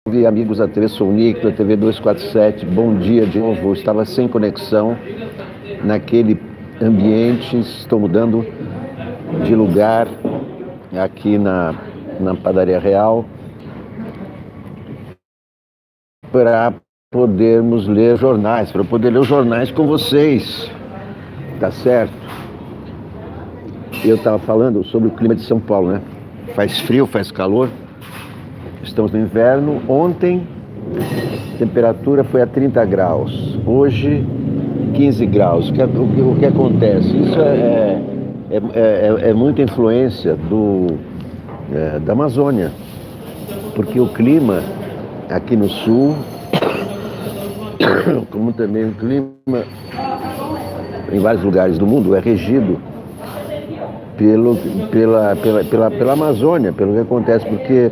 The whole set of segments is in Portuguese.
amigos da TV Sonic, da TV 247, bom dia de novo. Eu estava sem conexão naquele ambiente, estou mudando de lugar aqui na Padaria Real para podermos ler jornais, para poder ler os jornais com vocês, tá certo? Eu estava falando sobre o clima de São Paulo, né? Faz frio, faz calor. Estamos no inverno. Ontem a temperatura foi a 30 graus. Hoje 15 graus. O que acontece? Isso é muita influência da Amazônia. Porque o clima aqui no sul, como também o clima em vários lugares do mundo, é regido pela Amazônia, pelo que acontece, porque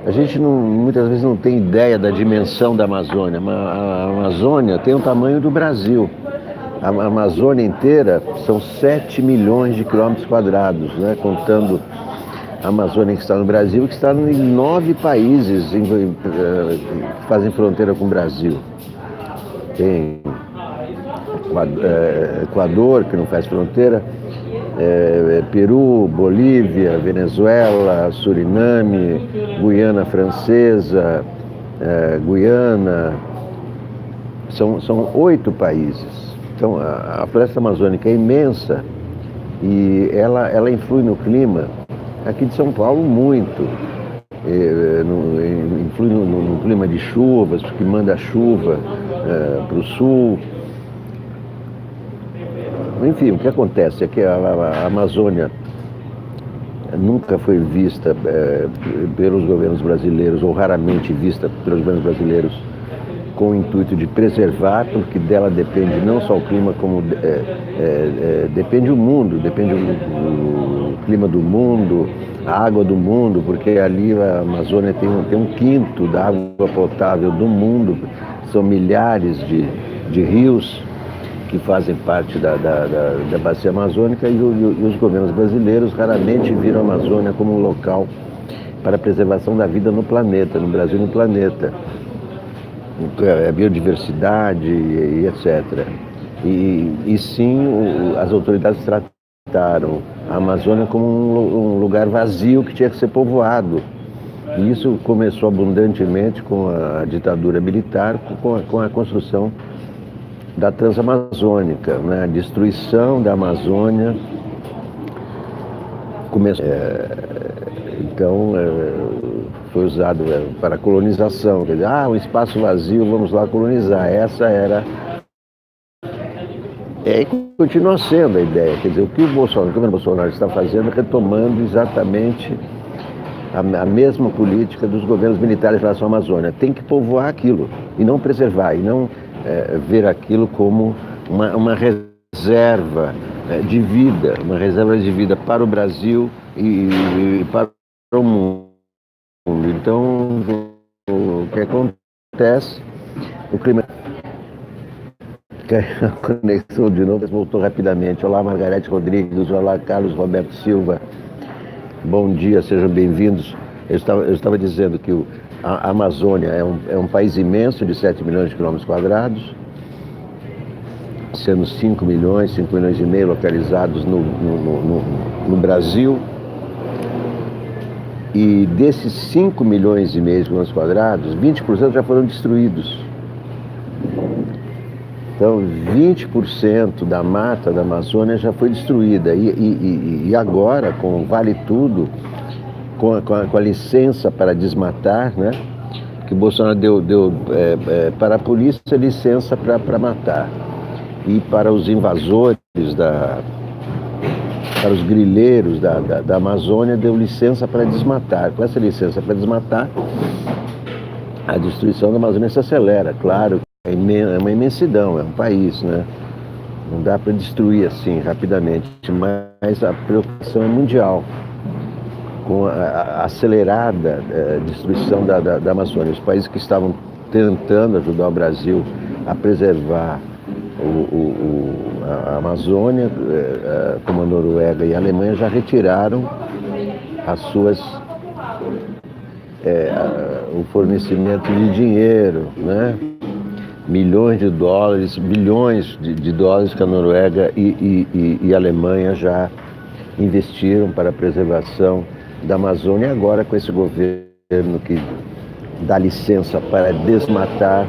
a gente muitas vezes não tem ideia da dimensão da Amazônia. A Amazônia tem o tamanho do Brasil. A Amazônia inteira são 7 milhões de quilômetros quadrados, né? Contando a Amazônia que está no Brasil, que está em 9 países que fazem fronteira com o Brasil. Tem Equador, que não faz fronteira, Peru, Bolívia, Venezuela, Suriname, Guiana Francesa, Guiana, são 8 países. Então a floresta amazônica é imensa e ela influi no clima aqui de São Paulo muito. Influi no clima de chuvas, porque manda chuva para o sul. Enfim, o que acontece é que a Amazônia nunca foi vista pelos governos brasileiros, ou raramente vista pelos governos brasileiros, com o intuito de preservar, porque dela depende não só o clima, como depende o mundo, depende o clima do mundo, a água do mundo, porque ali a Amazônia tem um quinto da água potável do mundo, são milhares de rios que fazem parte da bacia amazônica, e os governos brasileiros raramente viram a Amazônia como um local para a preservação da vida no planeta, no Brasil e no planeta. A biodiversidade e etc. E sim, as autoridades trataram a Amazônia como um lugar vazio que tinha que ser povoado. E isso começou abundantemente com a ditadura militar, com a construção da Transamazônica, né? A destruição da Amazônia começou. Então, foi usado para a colonização. Quer dizer, um espaço vazio, vamos lá colonizar. Essa era. E continua sendo a ideia. Quer dizer, o que o governo Bolsonaro está fazendo é retomando exatamente a mesma política dos governos militares em relação à Amazônia. Tem que povoar aquilo e não preservar, e não ver aquilo como uma reserva de vida, uma reserva de vida para o Brasil e para o mundo. Então, o que acontece, o clima... A conexão de novo voltou rapidamente. Olá, Margarete Rodrigues, olá, Carlos Roberto Silva, bom dia, sejam bem-vindos. Eu estava dizendo que a Amazônia é um país imenso de 7 milhões de quilômetros quadrados, sendo 5 milhões e meio localizados no Brasil. E desses 5 milhões e meio de quilômetros quadrados, 20% já foram destruídos. Então, 20% da mata da Amazônia já foi destruída. E agora, com o Vale Tudo, com a licença para desmatar, né? Que o Bolsonaro deu para a polícia licença para matar. E para os invasores, para os grileiros da Amazônia, deu licença para desmatar. Com essa licença para desmatar, a destruição da Amazônia se acelera. Claro, é uma imensidão, é um país, né? Não dá para destruir assim rapidamente, mas a preocupação é mundial com a acelerada destruição da Amazônia. Os países que estavam tentando ajudar o Brasil a preservar a Amazônia, como a Noruega e a Alemanha, já retiraram as suas o fornecimento de dinheiro, né? Milhões de dólares, bilhões de dólares que a Noruega e a Alemanha já investiram para a preservação da Amazônia, e agora com esse governo que dá licença para desmatar,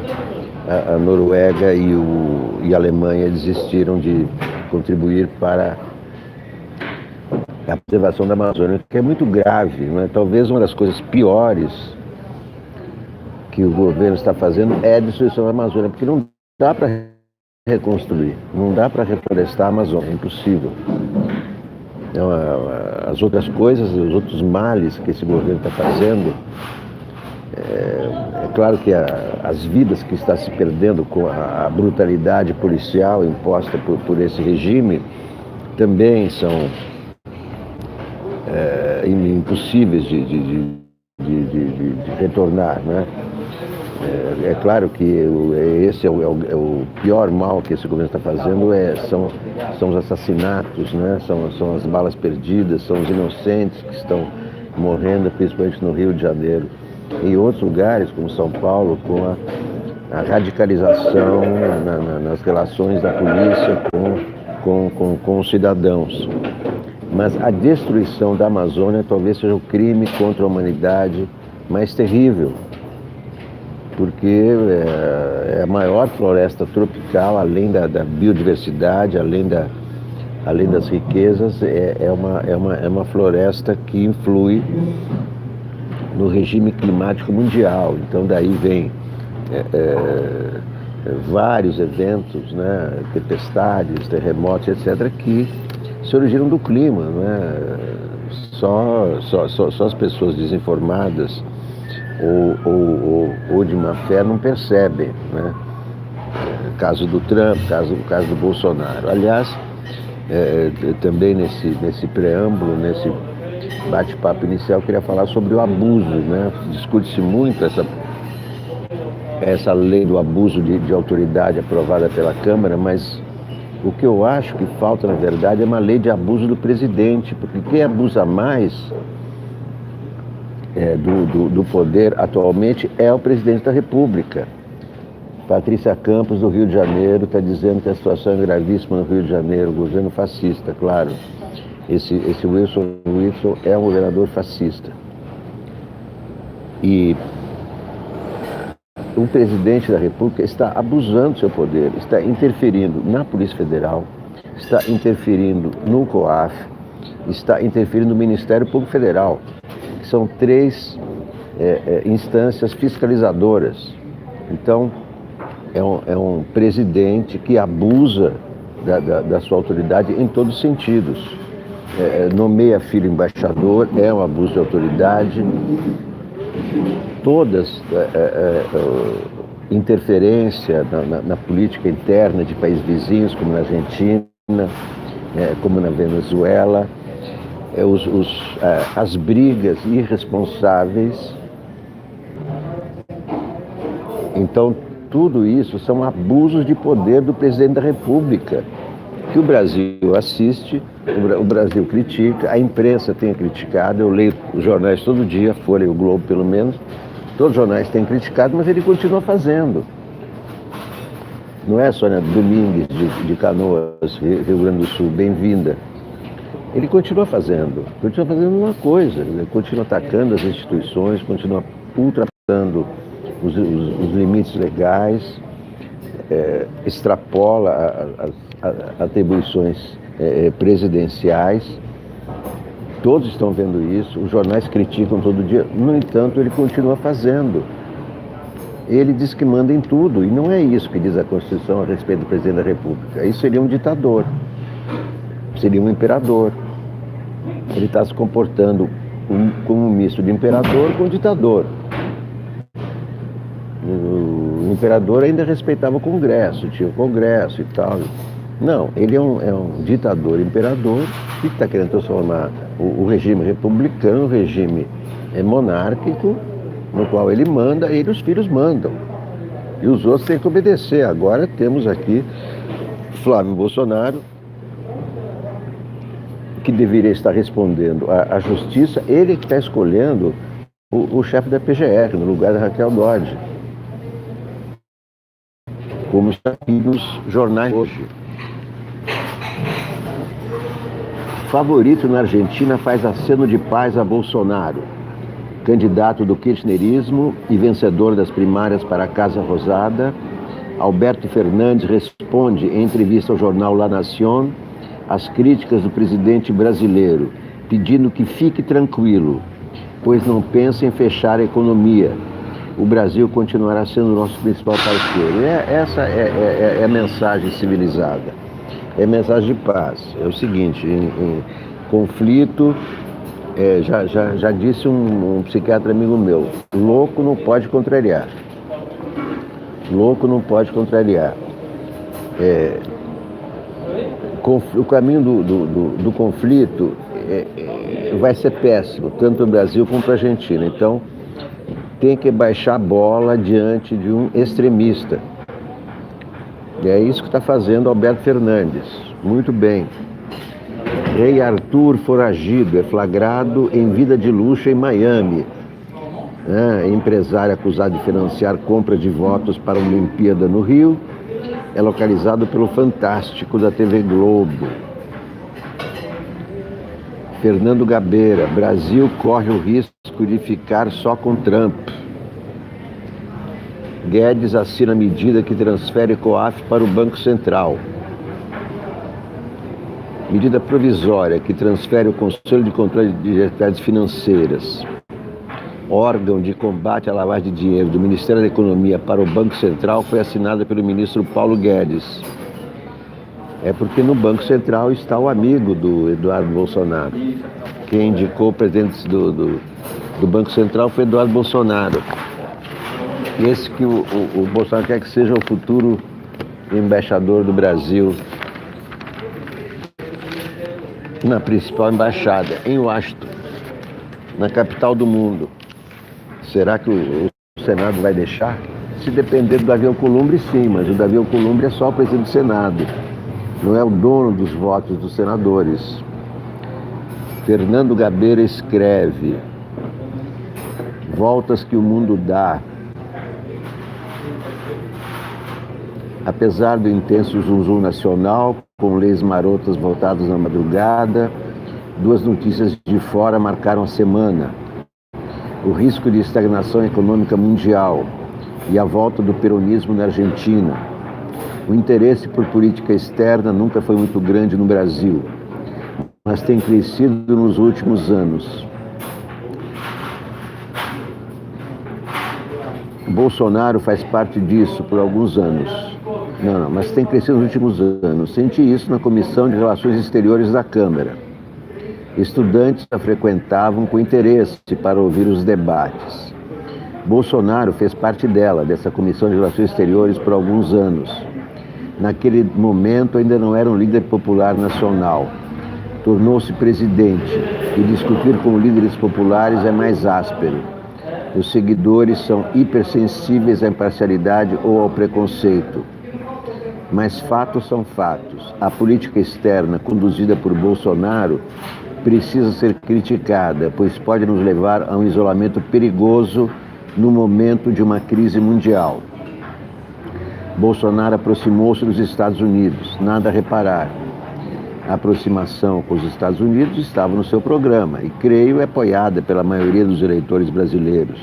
a Noruega e a Alemanha desistiram de contribuir para a preservação da Amazônia, que é muito grave, né? Talvez uma das coisas piores que o governo está fazendo é a destruição da Amazônia, porque não dá para reconstruir, não dá para reflorestar a Amazônia, é impossível. Então, as outras coisas, os outros males que esse governo está fazendo, é claro que as vidas que está se perdendo com a brutalidade policial imposta por esse regime também são impossíveis de retornar, né? É claro que esse é o pior mal que esse governo está fazendo, são os assassinatos, né? São as balas perdidas, são os inocentes que estão morrendo, principalmente no Rio de Janeiro. Em outros lugares, como São Paulo, com a radicalização nas relações da polícia com os cidadãos. Mas a destruição da Amazônia talvez seja o crime contra a humanidade mais terrível, porque é a maior floresta tropical, além da biodiversidade, além das riquezas, é uma floresta que influi no regime climático mundial. Então daí vem vários eventos, né, tempestades, terremotos, etc., que se originam do clima, né? Só as pessoas desinformadas ou de má fé não percebem, né? Caso do Trump, caso do Bolsonaro. Aliás, também nesse preâmbulo, nesse bate-papo inicial, eu queria falar sobre o abuso, né? Discute-se muito essa lei do abuso de autoridade aprovada pela Câmara, mas o que eu acho que falta, na verdade, é uma lei de abuso do presidente, porque quem abusa mais do poder atualmente é o presidente da República. Patrícia Campos, do Rio de Janeiro, está dizendo que a situação é gravíssima no Rio de Janeiro, governo fascista, claro. Esse Wilson é um governador fascista. E o presidente da República está abusando do seu poder, está interferindo na Polícia Federal, está interferindo no COAF, está interferindo no Ministério Público Federal, que são 3 instâncias fiscalizadoras. Então, é um presidente que abusa da sua autoridade em todos os sentidos. Nomeia filho embaixador, é um abuso de autoridade. Todas interferência na política interna de países vizinhos, como na Argentina, como na Venezuela, as brigas irresponsáveis. Então, tudo isso são abusos de poder do presidente da República, que o Brasil assiste, o Brasil critica, a imprensa tem criticado, eu leio os jornais todo dia, a Folha e o Globo pelo menos, todos os jornais têm criticado, mas ele continua fazendo. Não é Sônia Domingues de Canoas, Rio Grande do Sul, bem-vinda. Ele continua fazendo uma coisa, ele continua atacando as instituições, continua ultrapassando os limites legais, extrapola as atribuições presidenciais. Todos estão vendo isso, os jornais criticam todo dia, no entanto, ele continua fazendo. Ele diz que manda em tudo, e não é isso que diz a Constituição a respeito do presidente da República. Isso seria um ditador, seria um imperador. Ele está se comportando como um misto de imperador com ditador. O imperador ainda respeitava o Congresso, tinha o Congresso e tal. Não, ele é um ditador imperador que está querendo transformar o regime republicano, o regime monárquico, no qual ele manda, ele e os filhos mandam. E os outros têm que obedecer. Agora temos aqui Flávio Bolsonaro, que deveria estar respondendo à justiça, ele que está escolhendo o chefe da PGR, no lugar da Raquel Dodge. Como está aqui nos jornais hoje. Favorito na Argentina faz aceno de paz a Bolsonaro. Candidato do kirchnerismo e vencedor das primárias para a Casa Rosada, Alberto Fernandes responde em entrevista ao jornal La Nación às críticas do presidente brasileiro, pedindo que fique tranquilo, pois não pensa em fechar a economia. O Brasil continuará sendo o nosso principal parceiro. Essa é a mensagem civilizada, é a mensagem de paz. É o seguinte, em conflito, já disse um psiquiatra amigo meu, louco não pode contrariar. Louco não pode contrariar. O caminho do conflito vai ser péssimo, tanto para o Brasil como para a Argentina. Então, tem que baixar a bola diante de um extremista. E é isso que está fazendo Alberto Fernandes. Muito bem. Rei Arthur foragido, é flagrado em vida de luxo em Miami. Empresário acusado de financiar compra de votos para uma Olimpíada no Rio, é localizado pelo Fantástico da TV Globo. Fernando Gabeira, Brasil corre o risco de ficar só com Trump. Guedes assina medida que transfere COAF para o Banco Central. Medida provisória que transfere o Conselho de Controle de Atividades Financeiras, órgão de combate à lavagem de dinheiro do Ministério da Economia, para o Banco Central, foi assinada pelo ministro Paulo Guedes. É porque no Banco Central está o amigo do Eduardo Bolsonaro. Quem indicou o presidente do Banco Central foi Eduardo Bolsonaro. Esse que o Bolsonaro quer que seja o futuro embaixador do Brasil na principal embaixada, em Washington, na capital do mundo. Será que o Senado vai deixar? Se depender do Davi Alcolumbre, sim, mas o Davi Alcolumbre é só o presidente do Senado, não é o dono dos votos dos senadores. Fernando Gabeira escreve: voltas que o mundo dá. Apesar do intenso zum nacional, com leis marotas voltadas na madrugada, duas notícias de fora marcaram a semana: o risco de estagnação econômica mundial e a volta do peronismo na Argentina. O interesse por política externa nunca foi muito grande no Brasil, mas tem crescido nos últimos anos. Bolsonaro faz parte disso por alguns anos. Não, mas tem crescido nos últimos anos. Senti isso na Comissão de Relações Exteriores da Câmara. Estudantes a frequentavam com interesse para ouvir os debates. Bolsonaro fez parte dessa Comissão de Relações Exteriores por alguns anos. Naquele momento ainda não era um líder popular nacional. Tornou-se presidente e discutir com líderes populares é mais áspero. Os seguidores são hipersensíveis à imparcialidade ou ao preconceito. Mas fatos são fatos. A política externa conduzida por Bolsonaro precisa ser criticada, pois pode nos levar a um isolamento perigoso no momento de uma crise mundial. Bolsonaro aproximou-se dos Estados Unidos, nada a reparar. A aproximação com os Estados Unidos estava no seu programa e, creio, é apoiada pela maioria dos eleitores brasileiros.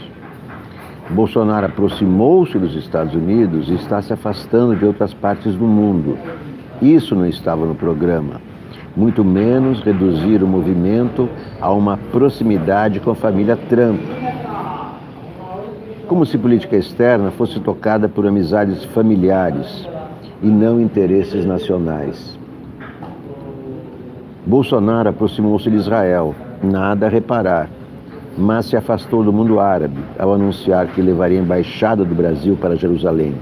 Bolsonaro aproximou-se dos Estados Unidos e está se afastando de outras partes do mundo. Isso não estava no programa. Muito menos reduzir o movimento a uma proximidade com a família Trump. Como se política externa fosse tocada por amizades familiares e não interesses nacionais. Bolsonaro aproximou-se de Israel, nada a reparar, mas se afastou do mundo árabe ao anunciar que levaria a embaixada do Brasil para Jerusalém.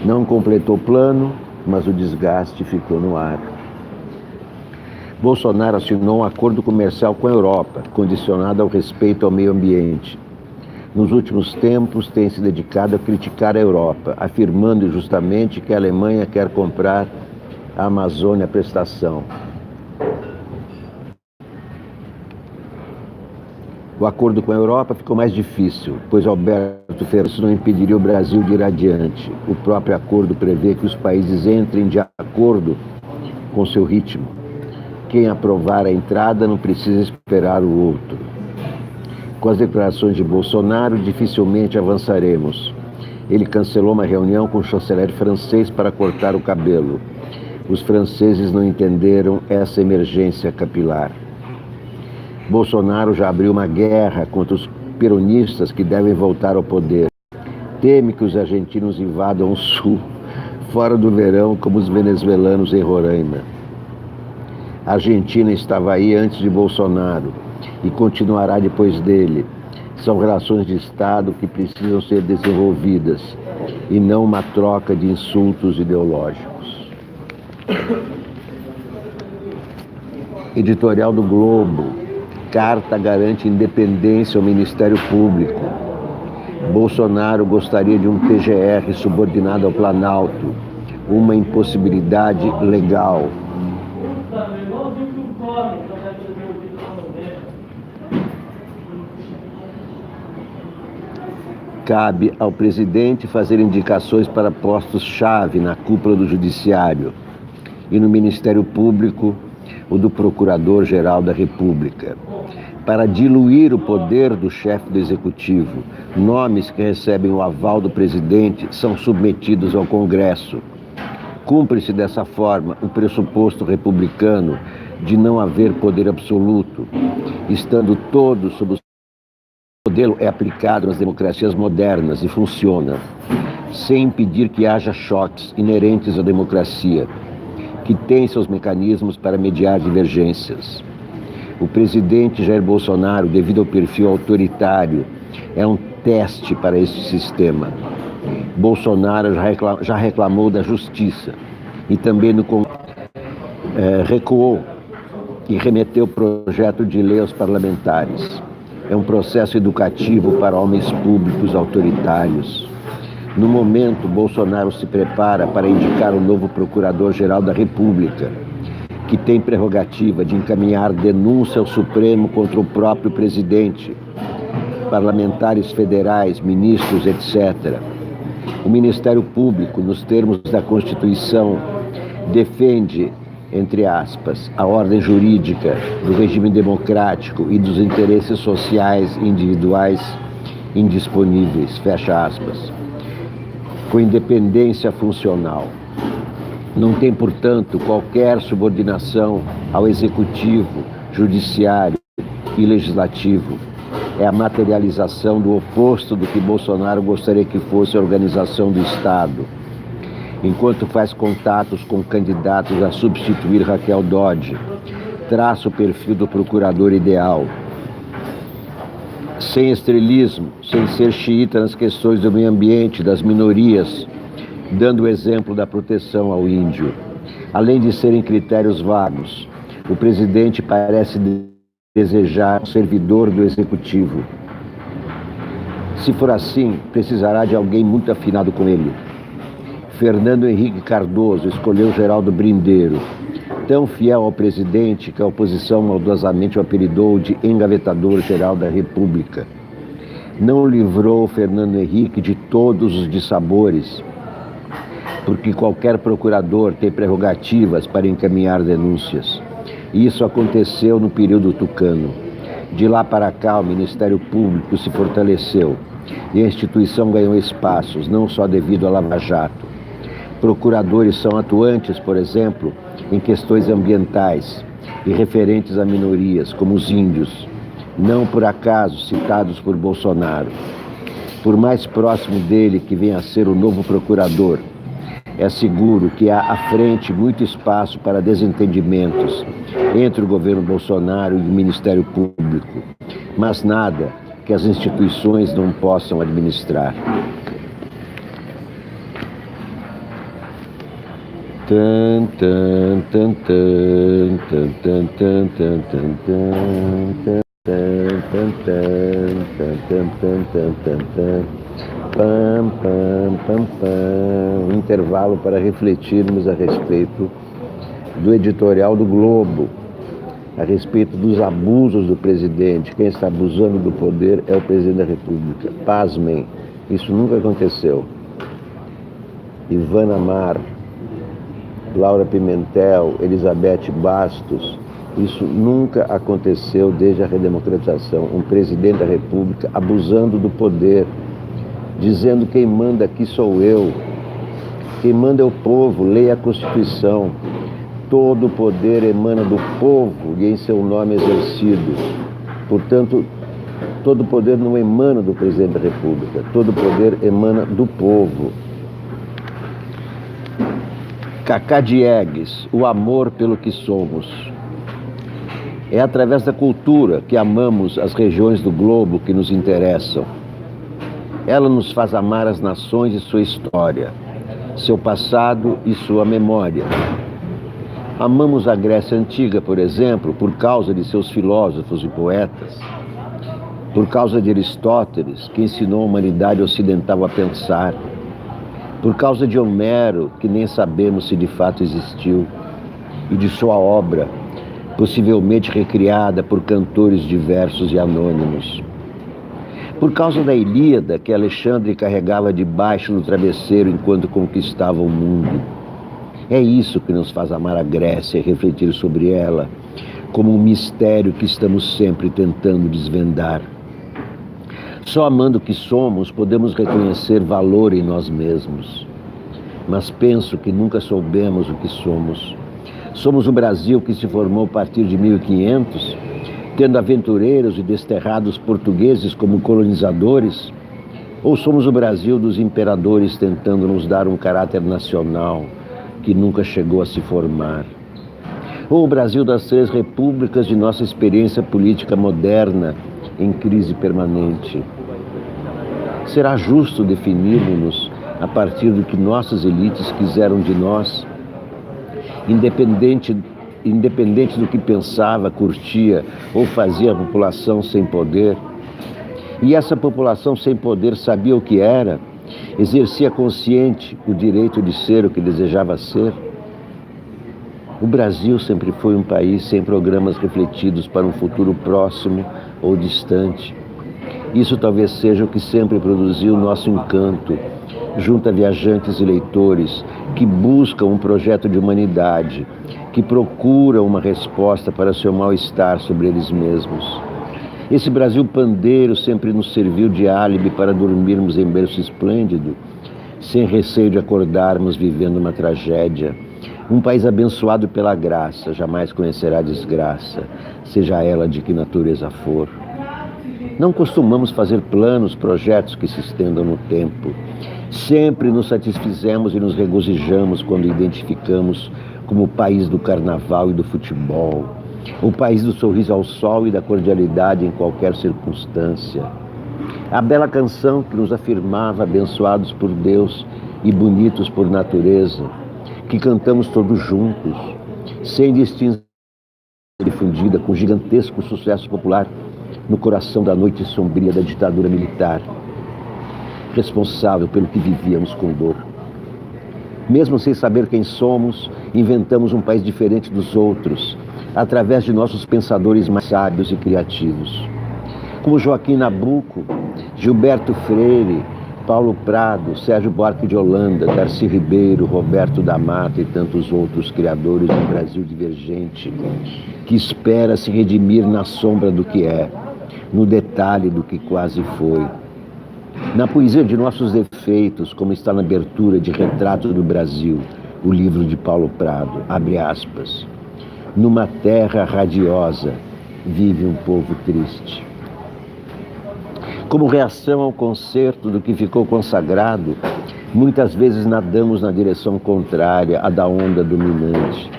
Não completou o plano, mas o desgaste ficou no ar. Bolsonaro assinou um acordo comercial com a Europa, condicionado ao respeito ao meio ambiente. Nos últimos tempos, tem se dedicado a criticar a Europa, afirmando injustamente que a Alemanha quer comprar a Amazônia à prestação. O acordo com a Europa ficou mais difícil, pois Alberto Fernandes não impediria o Brasil de ir adiante. O próprio acordo prevê que os países entrem de acordo com seu ritmo. Quem aprovar a entrada não precisa esperar o outro. Com as declarações de Bolsonaro, dificilmente avançaremos. Ele cancelou uma reunião com o chanceler francês para cortar o cabelo. Os franceses não entenderam essa emergência capilar. Bolsonaro já abriu uma guerra contra os peronistas que devem voltar ao poder. Teme que os argentinos invadam o sul, fora do verão, como os venezuelanos em Roraima. A Argentina estava aí antes de Bolsonaro e continuará depois dele. São relações de Estado que precisam ser desenvolvidas e não uma troca de insultos ideológicos. Editorial do Globo. Carta garante independência ao Ministério Público. Bolsonaro gostaria de um PGR subordinado ao Planalto, uma impossibilidade legal. Cabe ao presidente fazer indicações para postos-chave na cúpula do Judiciário e no Ministério Público, o do Procurador-Geral da República. Para diluir o poder do chefe do Executivo, nomes que recebem o aval do presidente são submetidos ao Congresso. Cumpre-se dessa forma o pressuposto republicano de não haver poder absoluto, estando todos sob o modelo é aplicado nas democracias modernas e funciona, sem impedir que haja choques inerentes à democracia, que tem seus mecanismos para mediar divergências. O presidente Jair Bolsonaro, devido ao perfil autoritário, é um teste para esse sistema. Bolsonaro já reclamou da justiça e também recuou e remeteu o projeto de lei aos parlamentares. É um processo educativo para homens públicos autoritários. No momento, Bolsonaro se prepara para indicar o novo Procurador-Geral da República, que tem prerrogativa de encaminhar denúncia ao Supremo contra o próprio presidente, parlamentares federais, ministros, etc. O Ministério Público, nos termos da Constituição, defende, entre aspas, a ordem jurídica do regime democrático e dos interesses sociais individuais indisponíveis, fecha aspas, com independência funcional. Não tem, portanto, qualquer subordinação ao executivo, judiciário e legislativo. É a materialização do oposto do que Bolsonaro gostaria que fosse a organização do Estado. Enquanto faz contatos com candidatos a substituir Raquel Dodge, traça o perfil do procurador ideal. Sem estrelismo, sem ser xiita nas questões do meio ambiente, das minorias, dando o exemplo da proteção ao índio. Além de serem critérios vagos, o presidente parece desejar um servidor do executivo. Se for assim, precisará de alguém muito afinado com ele. Fernando Henrique Cardoso escolheu Geraldo Brindeiro, tão fiel ao presidente que a oposição maldosamente o apelidou de engavetador-geral da República. Não livrou Fernando Henrique de todos os dissabores, porque qualquer procurador tem prerrogativas para encaminhar denúncias. Isso aconteceu no período tucano. De lá para cá, o Ministério Público se fortaleceu e a instituição ganhou espaços, não só devido à Lava Jato. Procuradores são atuantes, por exemplo, em questões ambientais e referentes a minorias, como os índios, não por acaso citados por Bolsonaro. Por mais próximo dele que venha a ser o novo procurador, é seguro que há à frente muito espaço para desentendimentos entre o governo Bolsonaro e o Ministério Público, mas nada que as instituições não possam administrar. Intervalo para refletirmos a respeito do editorial do Globo. a respeito dos abusos do presidente. Quem está abusando do poder é o presidente da República. Pasmem, isso nunca aconteceu. Ivana Mar, Laura Pimentel, Elizabeth Bastos, isso nunca aconteceu desde a redemocratização. Um presidente da República abusando do poder, dizendo: quem manda aqui sou eu, quem manda é o povo, leia a Constituição. Todo o poder emana do povo e em seu nome exercido. Portanto, todo o poder não emana do presidente da República, todo o poder emana do povo. Cacá Diegues, o amor pelo que somos. É através da cultura que amamos as regiões do globo que nos interessam. Ela nos faz amar as nações e sua história, seu passado e sua memória. Amamos a Grécia Antiga, por exemplo, por causa de seus filósofos e poetas, por causa de Aristóteles, que ensinou a humanidade ocidental a pensar, por causa de Homero, que nem sabemos se de fato existiu, e de sua obra, possivelmente recriada por cantores diversos e anônimos. Por causa da Ilíada, que Alexandre carregava debaixo do travesseiro enquanto conquistava o mundo. É isso que nos faz amar a Grécia e refletir sobre ela, como um mistério que estamos sempre tentando desvendar. Só amando o que somos, podemos reconhecer valor em nós mesmos. Mas penso que nunca soubemos o que somos. Somos um Brasil que se formou a partir de 1500, tendo aventureiros e desterrados portugueses como colonizadores? Ou somos o Brasil dos imperadores tentando nos dar um caráter nacional que nunca chegou a se formar? Ou o Brasil das três repúblicas de nossa experiência política moderna em crise permanente? Será justo definirmos-nos a partir do que nossas elites quiseram de nós, independente do que pensava, curtia ou fazia a população sem poder? E essa população sem poder sabia o que era? Exercia consciente o direito de ser o que desejava ser? O Brasil sempre foi um país sem programas refletidos para um futuro próximo ou distante. Isso talvez seja o que sempre produziu nosso encanto, junto a viajantes e leitores que buscam um projeto de humanidade, que procuram uma resposta para seu mal-estar sobre eles mesmos. Esse Brasil pandeiro sempre nos serviu de álibi para dormirmos em berço esplêndido, sem receio de acordarmos vivendo uma tragédia. Um país abençoado pela graça, jamais conhecerá desgraça, seja ela de que natureza for. Não costumamos fazer planos, projetos que se estendam no tempo. Sempre nos satisfizemos e nos regozijamos quando identificamos como o país do carnaval e do futebol, o país do sorriso ao sol e da cordialidade em qualquer circunstância. A bela canção que nos afirmava abençoados por Deus e bonitos por natureza, que cantamos todos juntos, sem distinção, difundida com gigantesco sucesso popular no coração da noite sombria da ditadura militar, responsável pelo que vivíamos com dor. Mesmo sem saber quem somos, inventamos um país diferente dos outros, através de nossos pensadores mais sábios e criativos, como Joaquim Nabuco, Gilberto Freire, Paulo Prado, Sérgio Buarque de Holanda, Darcy Ribeiro, Roberto da Mata e tantos outros criadores de um Brasil divergente, que espera se redimir na sombra do que é, no detalhe do que quase foi. Na poesia de nossos defeitos, como está na abertura de Retrato do Brasil, o livro de Paulo Prado, abre aspas, numa terra radiosa vive um povo triste. Como reação ao concerto do que ficou consagrado, muitas vezes nadamos na direção contrária à da onda dominante.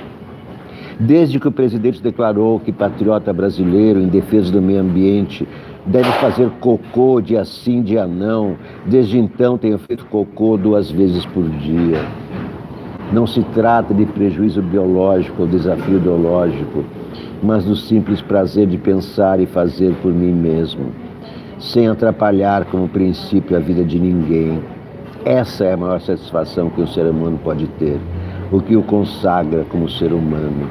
Desde que o presidente declarou que patriota brasileiro em defesa do meio ambiente deve fazer cocô dia sim, dia não, desde então tenho feito cocô 2 vezes por dia. Não se trata de prejuízo biológico ou desafio ideológico, mas do simples prazer de pensar e fazer por mim mesmo, sem atrapalhar como princípio a vida de ninguém. Essa é a maior satisfação que um ser humano pode ter, o que o consagra como ser humano.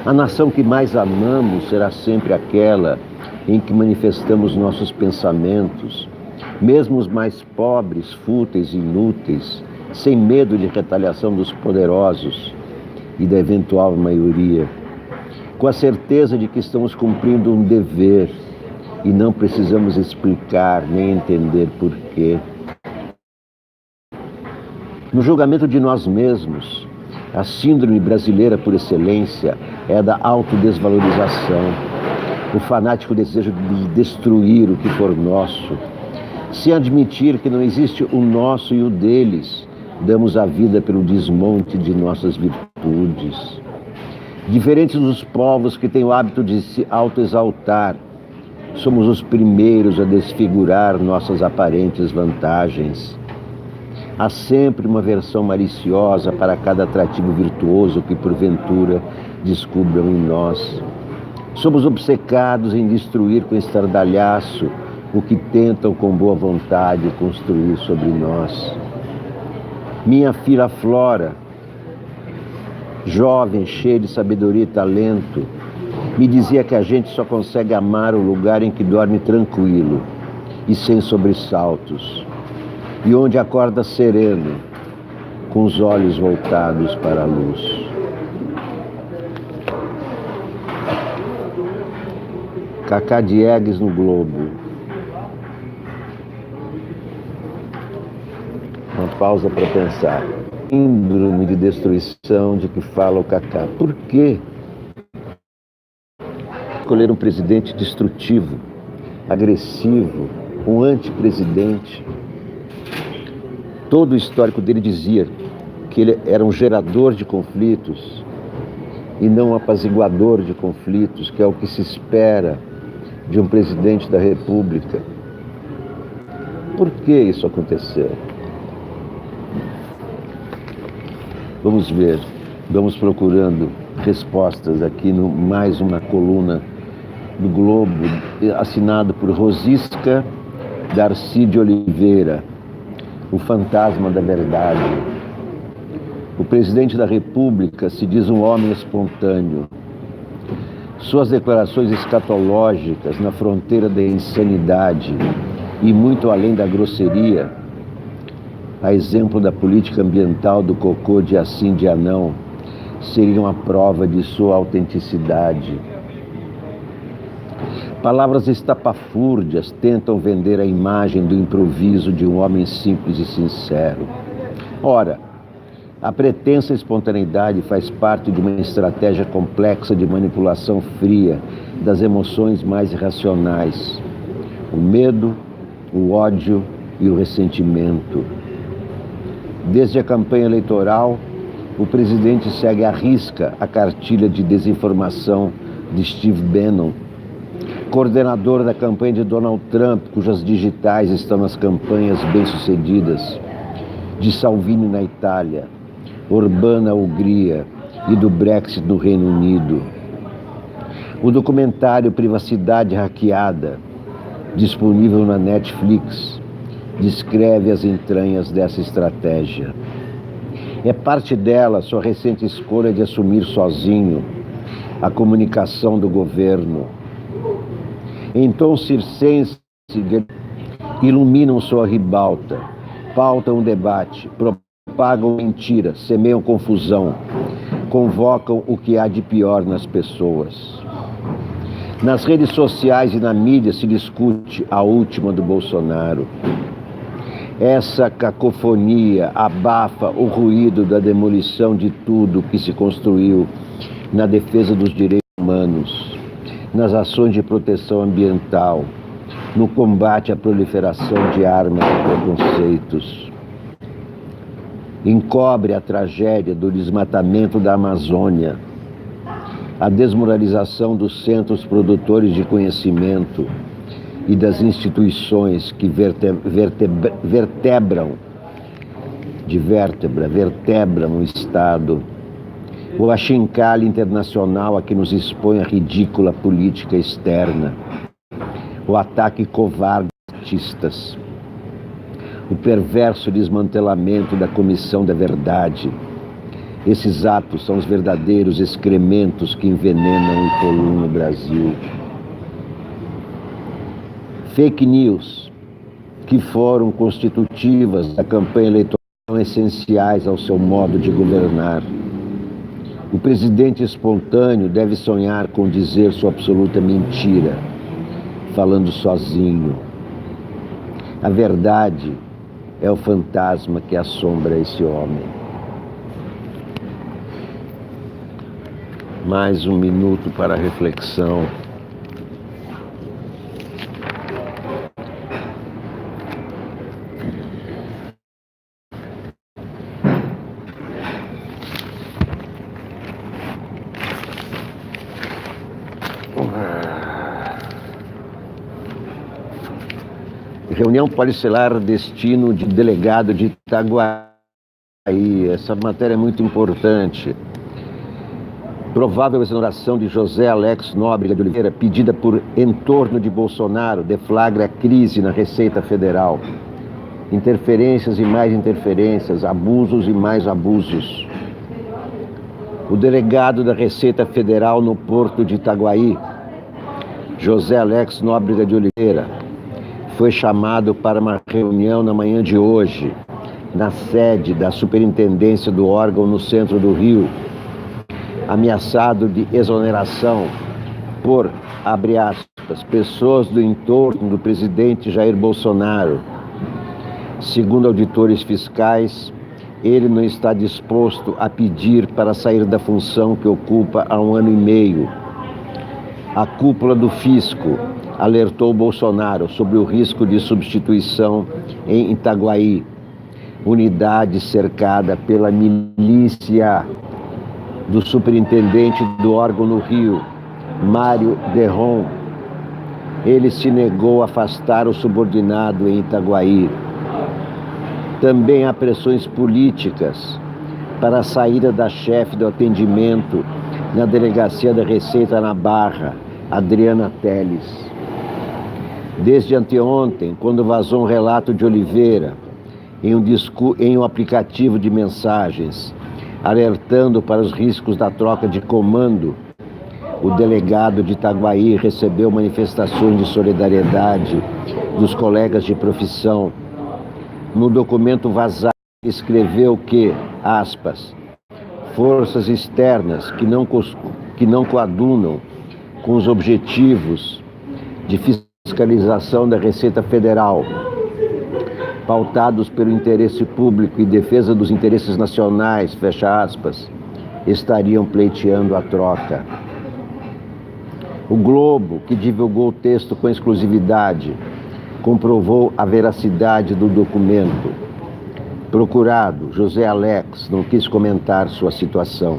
A nação que mais amamos será sempre aquela em que manifestamos nossos pensamentos, mesmo os mais pobres, fúteis e inúteis, sem medo de retaliação dos poderosos e da eventual maioria, com a certeza de que estamos cumprindo um dever e não precisamos explicar nem entender porquê. No julgamento de nós mesmos, a síndrome brasileira por excelência é a da autodesvalorização, o fanático desejo de destruir o que for nosso. Sem admitir que não existe o nosso e o deles, damos a vida pelo desmonte de nossas virtudes. Diferentes dos povos que têm o hábito de se autoexaltar, somos os primeiros a desfigurar nossas aparentes vantagens. Há sempre uma versão maliciosa para cada atrativo virtuoso que, porventura, descubram em nós. Somos obcecados em destruir com estardalhaço o que tentam com boa vontade construir sobre nós. Minha filha Flora, jovem, cheia de sabedoria e talento, me dizia que a gente só consegue amar o lugar em que dorme tranquilo e sem sobressaltos, e onde acorda sereno, com os olhos voltados para a luz. Cacá Diegues no Globo. Uma pausa para pensar. Síndrome de destruição de que fala o Cacá. Por que escolher um presidente destrutivo, agressivo, um antipresidente? Todo o histórico dele dizia que ele era um gerador de conflitos e não um apaziguador de conflitos, que é o que se espera de um presidente da República. Por que isso aconteceu? Vamos ver, vamos procurando respostas aqui no mais uma coluna do Globo, assinado por Rosisca Darcy de Oliveira, o fantasma da verdade. O presidente da República se diz um homem espontâneo. Suas declarações escatológicas na fronteira da insanidade e muito além da grosseria, a exemplo da política ambiental do cocô de Assim de Anão, seriam a prova de sua autenticidade. Palavras estapafúrdias tentam vender a imagem do improviso de um homem simples e sincero. Ora, a pretensa espontaneidade faz parte de uma estratégia complexa de manipulação fria das emoções mais irracionais: o medo, o ódio e o ressentimento. Desde a campanha eleitoral, o presidente segue à risca a cartilha de desinformação de Steve Bannon, coordenador da campanha de Donald Trump, cujas digitais estão nas campanhas bem-sucedidas, de Salvini na Itália, Orbán na Hungria e do Brexit no Reino Unido. O documentário Privacidade Hackeada, disponível na Netflix, descreve as entranhas dessa estratégia. É parte dela sua recente escolha de assumir sozinho a comunicação do governo. Em tom circense, iluminam sua ribalta, pautam um debate, propagam mentiras, semeiam confusão, convocam o que há de pior nas pessoas. Nas redes sociais e na mídia se discute a última do Bolsonaro. Essa cacofonia abafa o ruído da demolição de tudo que se construiu na defesa dos direitos humanos, nas ações de proteção ambiental, no combate à proliferação de armas e preconceitos. Encobre a tragédia do desmatamento da Amazônia, a desmoralização dos centros produtores de conhecimento e das instituições que vertebram o Estado, o achincalhe internacional a que nos expõe a ridícula política externa, o ataque covarde a artistas, o perverso desmantelamento da Comissão da Verdade, Esses atos são os verdadeiros excrementos que envenenam e poluem o Brasil. Fake news, que foram constitutivas da campanha eleitoral, são essenciais ao seu modo de governar. O presidente espontâneo deve sonhar com dizer sua absoluta mentira, falando sozinho. A verdade é o fantasma que assombra esse homem. Mais um minuto para a reflexão. Reunião parcelar destino de delegado de Itaguaí. Essa matéria é muito importante. Provável exoneração de José Alex Nóbrega de Oliveira, pedida por entorno de Bolsonaro, deflagra crise na Receita Federal. Interferências e mais interferências, abusos e mais abusos. O delegado da Receita Federal no Porto de Itaguaí, José Alex Nóbrega de Oliveira, foi chamado para uma reunião na manhã de hoje, na sede da superintendência do órgão no centro do Rio, ameaçado de exoneração por, abre aspas, pessoas do entorno do presidente Jair Bolsonaro. Segundo auditores fiscais, ele não está disposto a pedir para sair da função que ocupa há 1 ano e meio. A cúpula do fisco alertou Bolsonaro sobre o risco de substituição em Itaguaí, unidade cercada pela milícia do superintendente do órgão no Rio, Mário Derron. Ele se negou a afastar o subordinado em Itaguaí. Também há pressões políticas para a saída da chefe do atendimento na Delegacia da Receita na Barra, Adriana Teles. Desde anteontem, quando vazou um relato de Oliveira em um aplicativo de mensagens, alertando para os riscos da troca de comando, o delegado de Itaguaí recebeu manifestações de solidariedade dos colegas de profissão. No documento vazado, escreveu que, aspas, forças externas que não coadunam com os objetivos de fiscalização da Receita Federal, pautados pelo interesse público e defesa dos interesses nacionais, fecha aspas, estariam pleiteando a troca. O Globo, que divulgou o texto com exclusividade, comprovou a veracidade do documento. Procurado, José Alex não quis comentar sua situação.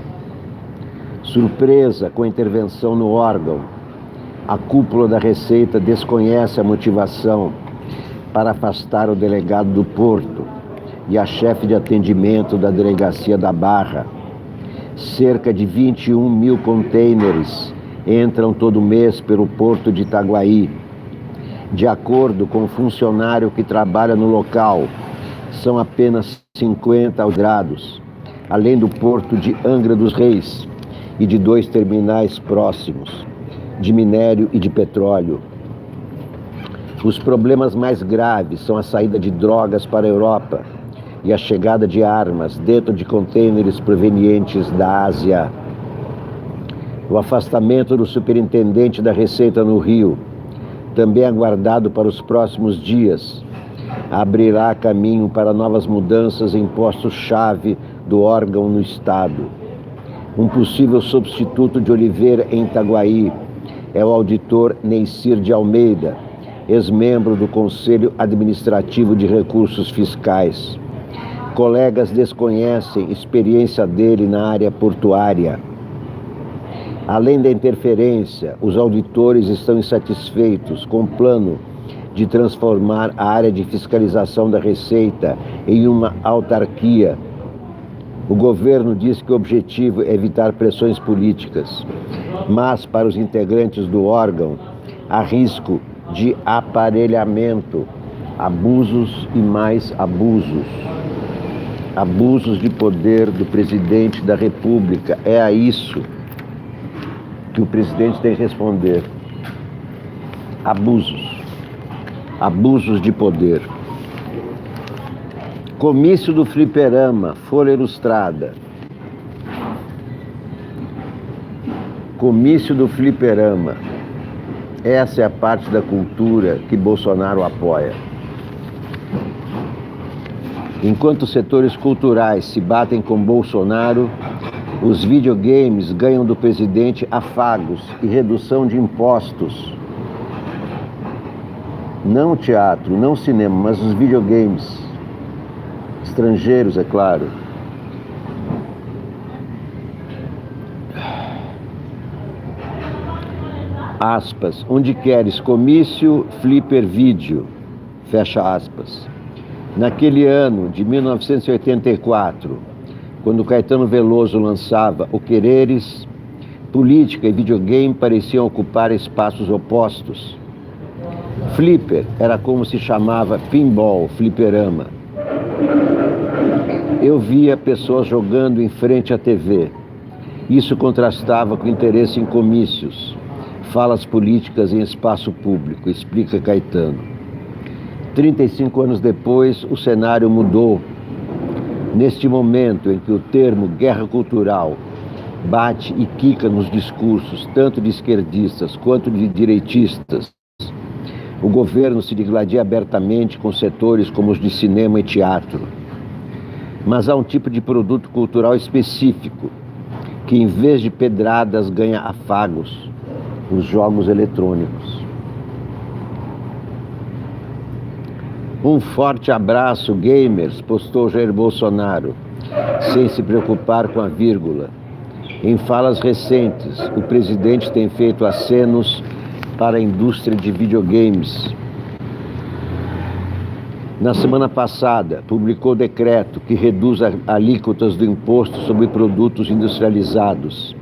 Surpresa com a intervenção no órgão, a cúpula da Receita desconhece a motivação para afastar o delegado do Porto e a chefe de atendimento da Delegacia da Barra. Cerca de 21 mil contêineres entram todo mês pelo Porto de Itaguaí. De acordo com o funcionário que trabalha no local, são apenas 50 aldrados, além do Porto de Angra dos Reis e de 2 terminais próximos, de minério e de petróleo. Os problemas mais graves são a saída de drogas para a Europa e a chegada de armas dentro de contêineres provenientes da Ásia. O afastamento do superintendente da Receita no Rio, também aguardado para os próximos dias, abrirá caminho para novas mudanças em postos-chave do órgão no Estado. Um possível substituto de Oliveira em Itaguaí é o auditor Neicir de Almeida, ex-membro do Conselho Administrativo de Recursos Fiscais. Colegas desconhecem experiência dele na área portuária. Além da interferência, os auditores estão insatisfeitos com o plano de transformar a área de fiscalização da Receita em uma autarquia. O governo diz que o objetivo é evitar pressões políticas, mas para os integrantes do órgão há risco de aparelhamento, abusos e mais abusos. Abusos de poder do presidente da República. É a isso que o presidente tem que responder. Abusos. Abusos de poder. Comício do Fliperama, Folha Ilustrada. Comício do Fliperama. Essa é a parte da cultura que Bolsonaro apoia. Enquanto os setores culturais se batem com Bolsonaro, os videogames ganham do presidente afagos e redução de impostos. Não teatro, não cinema, mas os videogames. Estrangeiros, é claro. Aspas, onde queres comício, flipper vídeo. Fecha aspas. Naquele ano de 1984, quando Caetano Veloso lançava O Quereres, política e videogame pareciam ocupar espaços opostos. Flipper era como se chamava pinball, fliperama. Eu via pessoas jogando em frente à TV. Isso contrastava com interesse em comícios, falas políticas em espaço público, explica Caetano. 35 anos depois, o cenário mudou. Neste momento em que o termo guerra cultural bate e quica nos discursos, tanto de esquerdistas quanto de direitistas, o governo se digladia abertamente com setores como os de cinema e teatro. Mas há um tipo de produto cultural específico, que em vez de pedradas ganha afagos, os jogos eletrônicos. Um forte abraço, gamers, postou Jair Bolsonaro, sem se preocupar com a vírgula. Em falas recentes, o presidente tem feito acenos para a indústria de videogames. Na semana passada, publicou decreto que reduz alíquotas do imposto sobre produtos industrializados,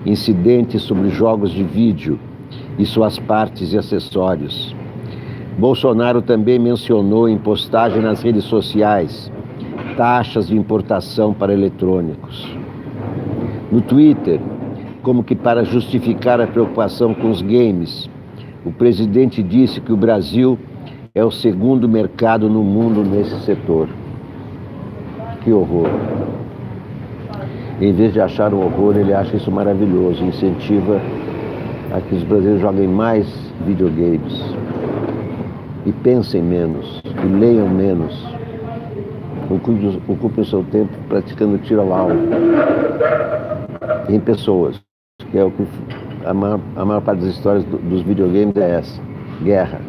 incidentes sobre jogos de vídeo e suas partes e acessórios. Bolsonaro também mencionou em postagem nas redes sociais taxas de importação para eletrônicos. No Twitter, como que para justificar a preocupação com os games, o presidente disse que o Brasil é o segundo mercado no mundo nesse setor. Que horror! Em vez de achar um horror, ele acha isso maravilhoso, incentiva a que os brasileiros joguem mais videogames. E pensem menos, e leiam menos, ocupem o seu tempo praticando tiro ao alvo em pessoas, que é o que a maior parte das histórias dos videogames é essa, guerra.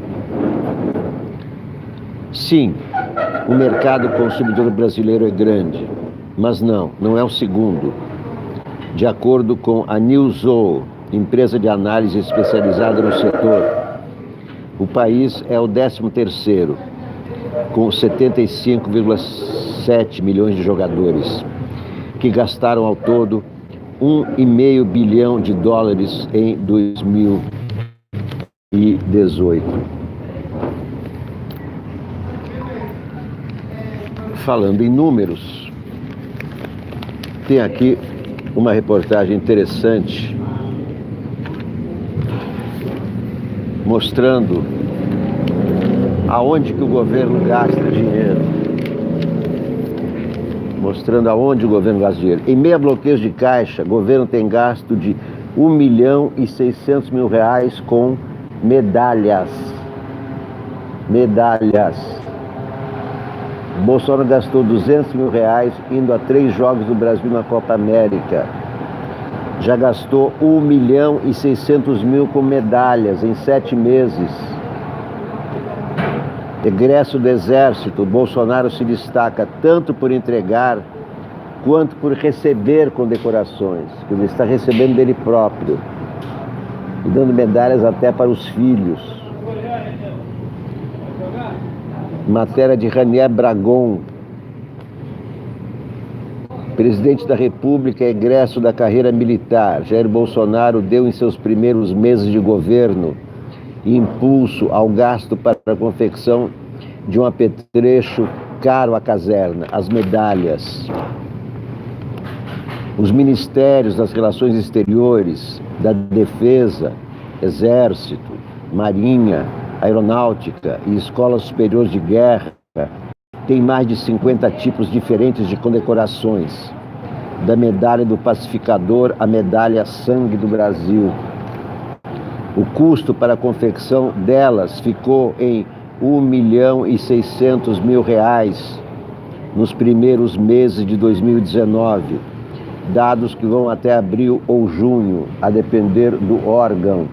Sim, o mercado consumidor brasileiro é grande, mas não é o segundo. De acordo com a Newzoo, empresa de análise especializada no setor, o país é o 13º, com 75,7 milhões de jogadores, que gastaram ao todo $1,5 bilhão em 2018. Falando em números, tem aqui uma reportagem interessante mostrando aonde que o governo gasta dinheiro. Mostrando aonde o governo gasta dinheiro. Em meio a bloqueios de caixa, o governo tem gasto de R$1.600.000 com medalhas. Bolsonaro gastou R$200.000 indo a 3 jogos do Brasil na Copa América. Já gastou R$1.600.000 com medalhas em 7 meses. Egresso do Exército, Bolsonaro se destaca tanto por entregar quanto por receber condecorações, que ele está recebendo dele próprio e dando medalhas até para os filhos. Matéria de Ranier Bragon. Presidente da República, egresso da carreira militar, Jair Bolsonaro deu em seus primeiros meses de governo impulso ao gasto para a confecção de um apetrecho caro a caserna, as medalhas. Os ministérios das relações exteriores, da defesa, exército, marinha, aeronáutica e escolas superiores de guerra têm mais de 50 tipos diferentes de condecorações, da medalha do pacificador à medalha Sangue do Brasil. O custo para a confecção delas ficou em R$1.600.000 nos primeiros meses de 2019, dados que vão até abril ou junho, a depender do órgão.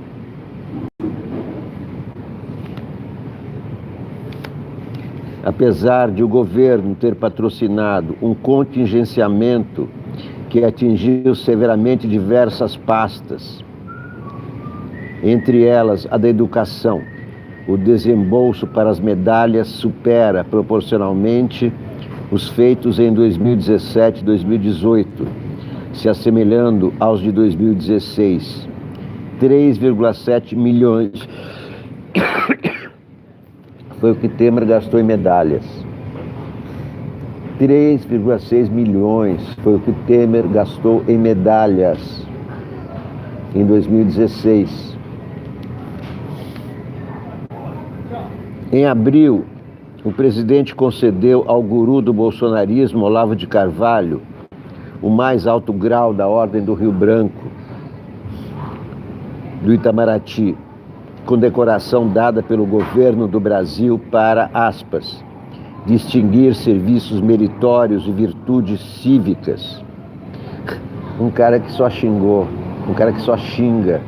Apesar de o governo ter patrocinado um contingenciamento que atingiu severamente diversas pastas, entre elas a da educação, o desembolso para as medalhas supera proporcionalmente os feitos em 2017 e 2018, se assemelhando aos de 2016. 3,7 milhões foi o que Temer gastou em medalhas. 3,6 milhões foi o que Temer gastou em medalhas em 2016. Em abril, o presidente concedeu ao guru do bolsonarismo, Olavo de Carvalho, o mais alto grau da Ordem do Rio Branco, do Itamaraty, condecoração dada pelo governo do Brasil para, aspas, distinguir serviços meritórios e virtudes cívicas. Um cara que só xingou, um cara que só xinga,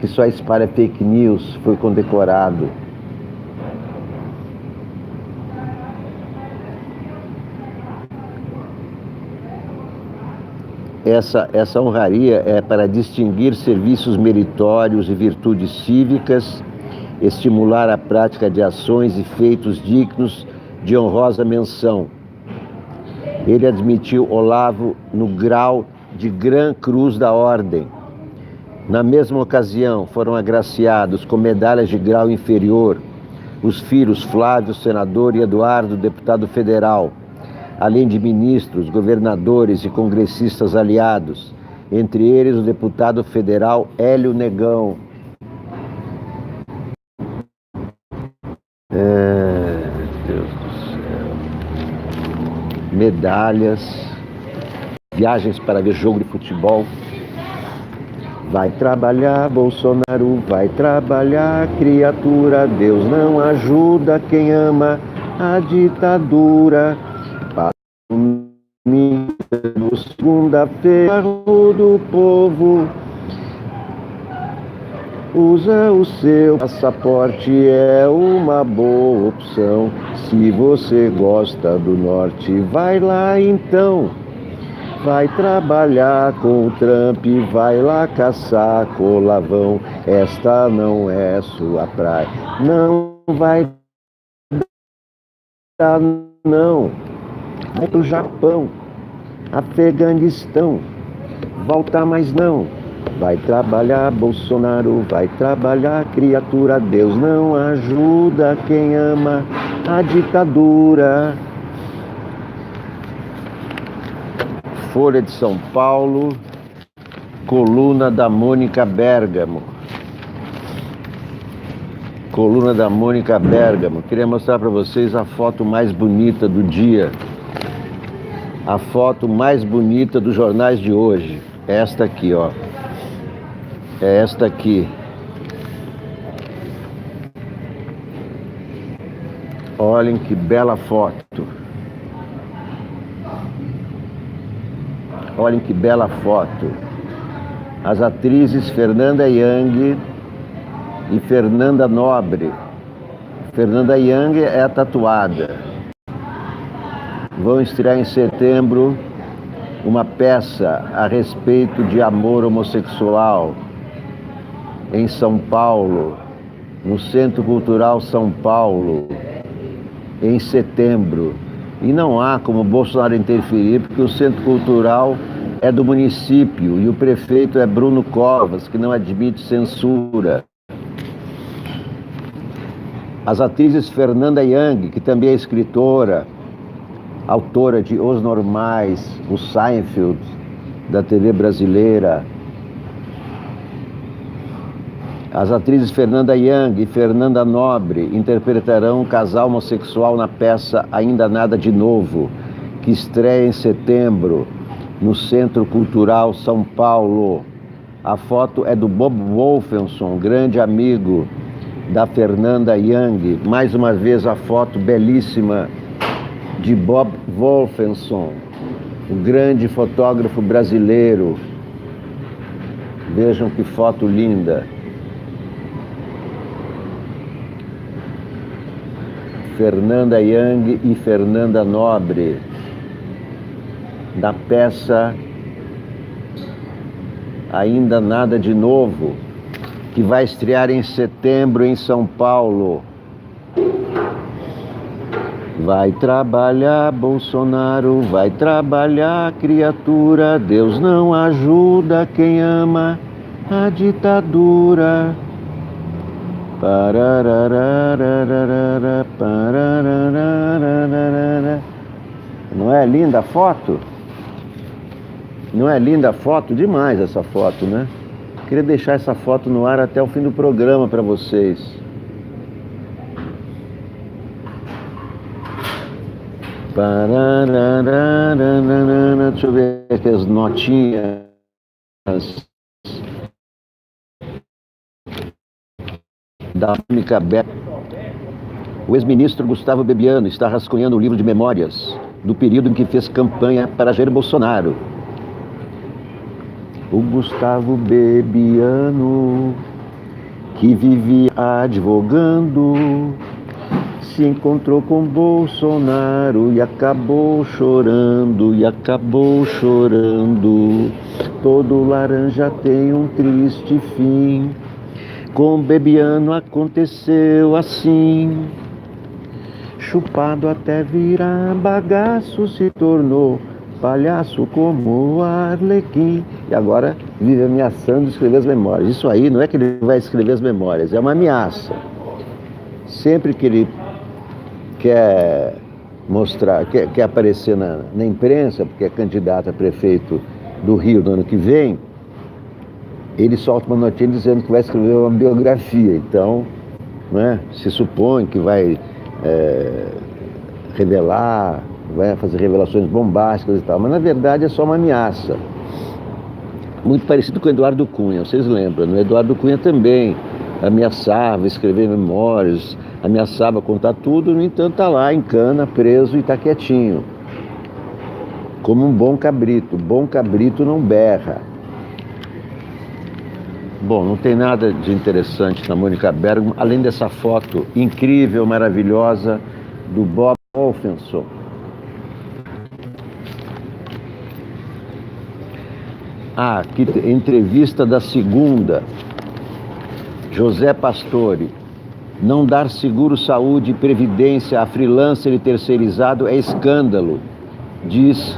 que só espalha fake news, foi condecorado. Essa honraria é para distinguir serviços meritórios e virtudes cívicas, estimular a prática de ações e feitos dignos de honrosa menção. Ele admitiu Olavo no grau de Gran Cruz da Ordem. Na mesma ocasião, foram agraciados com medalhas de grau inferior os filhos Flávio, senador, e Eduardo, deputado federal, além de ministros, governadores e congressistas aliados, entre eles o deputado federal Hélio Negão. Deus do céu. Medalhas, viagens para ver jogo de futebol. Vai trabalhar, Bolsonaro, vai trabalhar, criatura. Deus não ajuda quem ama a ditadura. Segunda-feira do povo usa o seu passaporte, é uma boa opção. Se você gosta do norte, vai lá então. Vai trabalhar com o Trump, vai lá caçar colavão. Esta não é sua praia, não vai dar não. Vai pro Japão, Afeganistão, volta mais não. Vai trabalhar, Bolsonaro, vai trabalhar, criatura. Deus não ajuda quem ama a ditadura. Folha de São Paulo, coluna da Mônica Bergamo. Coluna da Mônica Bergamo. Queria mostrar para vocês a foto mais bonita do dia. A foto mais bonita dos jornais de hoje. É esta aqui, ó. É esta aqui. Olhem que bela foto. Olhem que bela foto. As atrizes Fernanda Young e Fernanda Nobre. Fernanda Young é a tatuada. Vão estrear em setembro uma peça a respeito de amor homossexual em São Paulo, no Centro Cultural São Paulo, em setembro. E não há como Bolsonaro interferir, porque o Centro Cultural é do município e o prefeito é Bruno Covas, que não admite censura. As atrizes Fernanda Young, que também é escritora, autora de Os Normais, o Seinfeld, da TV brasileira. As atrizes Fernanda Young e Fernanda Nobre interpretarão um casal homossexual na peça Ainda Nada de Novo, que estreia em setembro no Centro Cultural São Paulo. A foto é do Bob Wolfenson, grande amigo da Fernanda Young. Mais uma vez a foto belíssima de Bob Wolfenson, o grande fotógrafo brasileiro. Vejam que foto linda. Fernanda Young e Fernanda Nobre, da peça Ainda Nada de Novo, que vai estrear em setembro em São Paulo. Vai trabalhar, Bolsonaro, vai trabalhar, criatura. Deus não ajuda quem ama a ditadura. Não é linda a foto? Não é linda a foto? Demais essa foto, né? Queria deixar essa foto no ar até o fim do programa para vocês. Deixa eu ver aqui as notinhas. Da Mônica Bergamo. O ex-ministro Gustavo Bebiano está rascunhando um livro de memórias do período em que fez campanha para Jair Bolsonaro. O Gustavo Bebiano, que vivia advogando, se encontrou com Bolsonaro e acabou chorando, Todo laranja tem um triste fim. Com Bebiano aconteceu assim. Chupado até virar bagaço, se tornou palhaço como Arlequim. E agora vive ameaçando escrever as memórias. Isso aí não é que ele vai escrever as memórias, é uma ameaça. Sempre que ele quer mostrar, quer aparecer na imprensa, porque é candidato a prefeito do Rio no ano que vem, ele solta uma notinha dizendo que vai escrever uma biografia. Então, né, se supõe que vai revelar, vai fazer revelações bombásticas e tal, mas na verdade é só uma ameaça. Muito parecido com o Eduardo Cunha, vocês lembram, né? O Eduardo Cunha também ameaçava escrever memórias, ameaçava contar tudo, no entanto está lá em cana, preso e está quietinho. Como um bom cabrito não berra. Bom, não tem nada de interessante na Mônica Bergamo, além dessa foto incrível, maravilhosa, do Bob Wolfenson. Aqui, entrevista da segunda. José Pastore. Não dar seguro-saúde e previdência a freelancer e terceirizado é escândalo, diz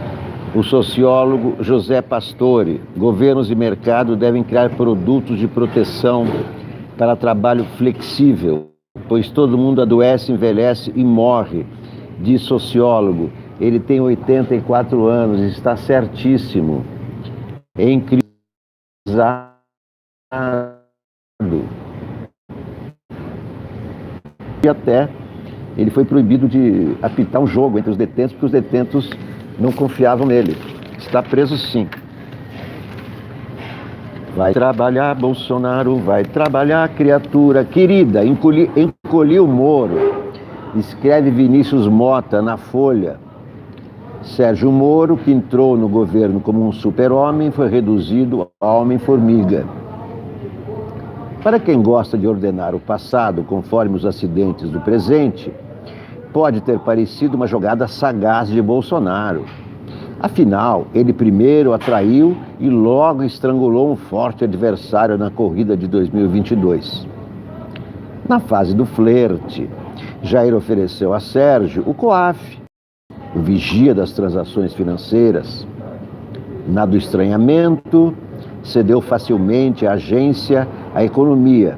o sociólogo José Pastore. Governos e mercado devem criar produtos de proteção para trabalho flexível, pois todo mundo adoece, envelhece e morre, diz sociólogo. Ele tem 84 anos, está certíssimo. Encriado. E até ele foi proibido de apitar um jogo entre os detentos, porque os detentos não confiavam nele. Está preso sim. Vai trabalhar, Bolsonaro, vai trabalhar, criatura querida. Encolhi o Moro. Escreve Vinícius Mota na Folha. Sérgio Moro, que entrou no governo como um super-homem, foi reduzido a homem-formiga. Para quem gosta de ordenar o passado conforme os acidentes do presente, pode ter parecido uma jogada sagaz de Bolsonaro. Afinal, ele primeiro atraiu e logo estrangulou um forte adversário na corrida de 2022. Na fase do flerte, Jair ofereceu a Sérgio o COAF, o vigia das transações financeiras. Na do estranhamento, cedeu facilmente a agência à economia.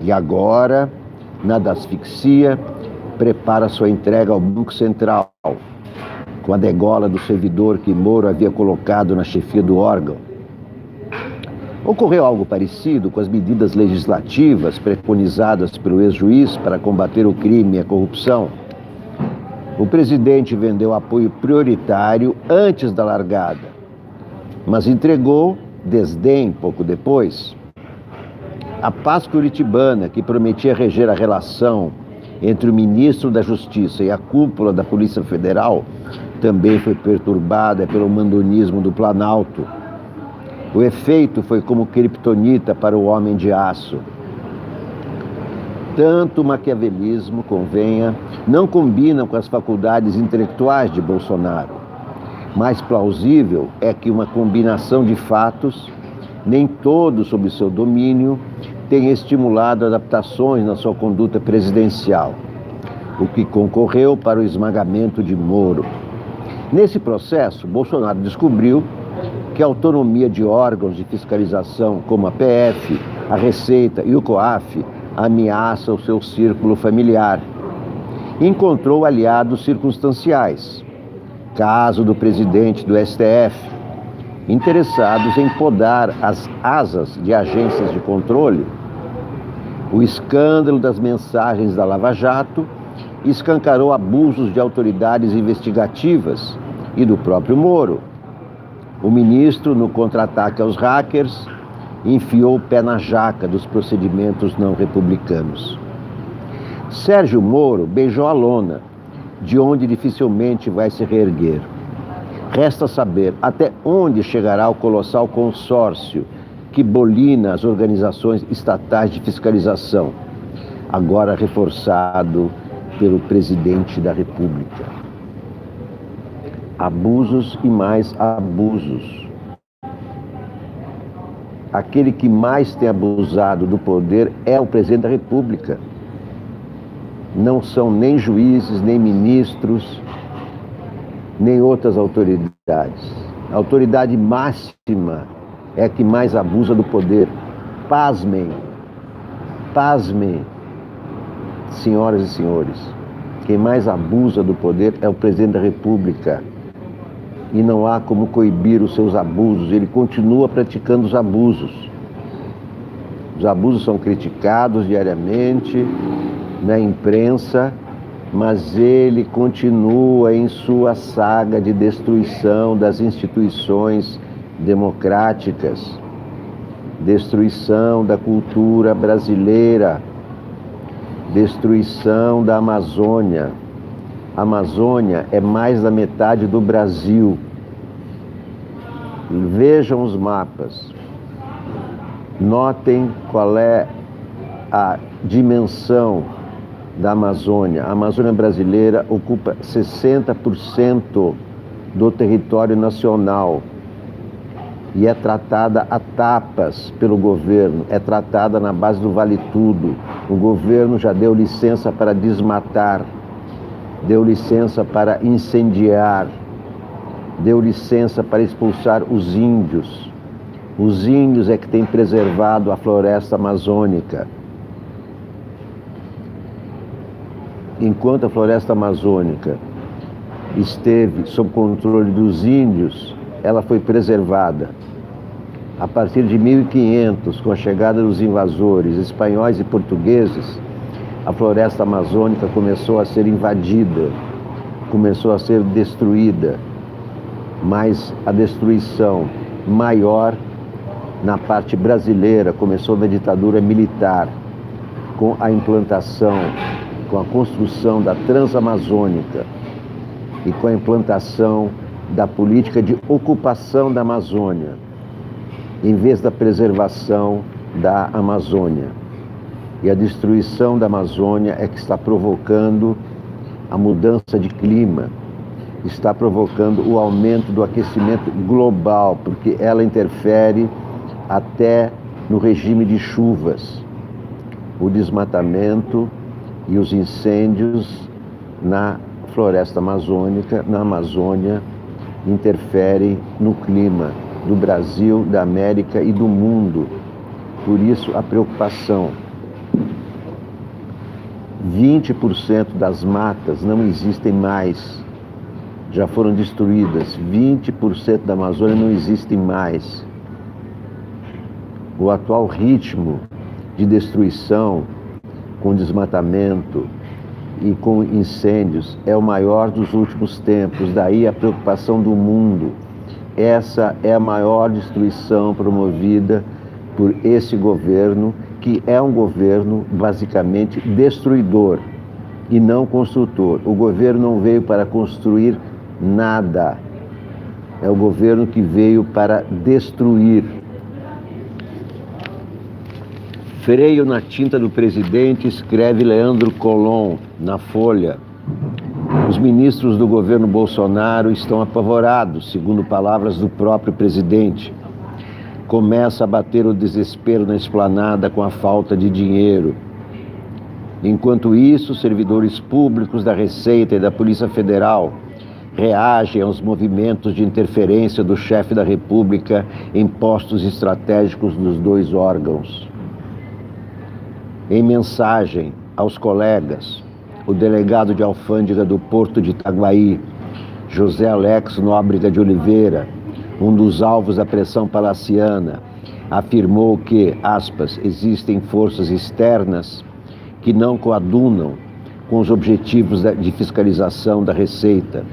E agora na da asfixia, prepara sua entrega ao Banco Central, com a degola do servidor que Moro havia colocado na chefia do órgão. Ocorreu algo parecido com as medidas legislativas preconizadas pelo ex-juiz para combater o crime e a corrupção. O presidente vendeu apoio prioritário antes da largada, mas entregou desdém pouco depois. A paz curitibana, que prometia reger a relação entre o ministro da Justiça e a cúpula da Polícia Federal, também foi perturbada pelo mandonismo do Planalto. O efeito foi como criptonita para o homem de aço. Tanto o maquiavelismo, convenha, não combinam com as faculdades intelectuais de Bolsonaro. Mais plausível é que uma combinação de fatos, nem todos sob seu domínio, tenha estimulado adaptações na sua conduta presidencial, o que concorreu para o esmagamento de Moro. Nesse processo, Bolsonaro descobriu que a autonomia de órgãos de fiscalização, como a PF, a Receita e o COAF, ameaça o seu círculo familiar. Encontrou aliados circunstanciais. Caso do presidente do STF, interessados em podar as asas de agências de controle. O escândalo das mensagens da Lava Jato escancarou abusos de autoridades investigativas e do próprio Moro. O ministro, no contra-ataque aos hackers, enfiou o pé na jaca dos procedimentos não republicanos. Sérgio Moro beijou a lona, de onde dificilmente vai se reerguer. Resta saber até onde chegará o colossal consórcio que bolina as organizações estatais de fiscalização, agora reforçado pelo presidente da República. Abusos e mais abusos. Aquele que mais tem abusado do poder é o presidente da República. Não são nem juízes, nem ministros, nem outras autoridades. A autoridade máxima é a que mais abusa do poder. Pasmem, pasmem, senhoras e senhores. Quem mais abusa do poder é o presidente da República. E não há como coibir os seus abusos. Ele continua praticando os abusos. Os abusos são criticados diariamente na imprensa, mas ele continua em sua saga de destruição das instituições democráticas, destruição da cultura brasileira, destruição da Amazônia. A Amazônia é mais da metade do Brasil. Vejam os mapas. Notem qual é a dimensão da Amazônia. A Amazônia brasileira ocupa 60% do território nacional e é tratada a tapas pelo governo, é tratada na base do vale tudo. O governo já deu licença para desmatar, deu licença para incendiar, deu licença para expulsar os índios. Os índios é que têm preservado a floresta amazônica. Enquanto a floresta amazônica esteve sob controle dos índios, ela foi preservada. A partir de 1500, com a chegada dos invasores espanhóis e portugueses, a floresta amazônica começou a ser invadida, começou a ser destruída, mas a destruição maior na parte brasileira começou na ditadura militar, com a implantação, com a construção da Transamazônica e com a implantação da política de ocupação da Amazônia, em vez da preservação da Amazônia. E a destruição da Amazônia é que está provocando a mudança de clima, está provocando o aumento do aquecimento global, porque ela interfere até no regime de chuvas. O desmatamento e os incêndios na floresta amazônica, na Amazônia, interferem no clima do Brasil, da América e do mundo. Por isso, a preocupação. 20% das matas não existem mais, já foram destruídas. 20% da Amazônia não existem mais. O atual ritmo de destruição, com desmatamento e com incêndios, é o maior dos últimos tempos. Daí a preocupação do mundo. Essa é a maior destruição promovida por esse governo, que é um governo basicamente destruidor e não construtor. O governo não veio para construir nada. É o governo que veio para destruir. Freio na tinta do presidente, escreve Leandro Colom na Folha. Os ministros do governo Bolsonaro estão apavorados, segundo palavras do próprio presidente. Começa a bater o desespero na esplanada com a falta de dinheiro. Enquanto isso, servidores públicos da Receita e da Polícia Federal reagem aos movimentos de interferência do chefe da República em postos estratégicos dos dois órgãos. Em mensagem aos colegas, o delegado de alfândega do Porto de Itaguaí, José Alex Nóbrega de Oliveira, um dos alvos da pressão palaciana, afirmou que, aspas, existem forças externas que não coadunam com os objetivos de fiscalização da Receita.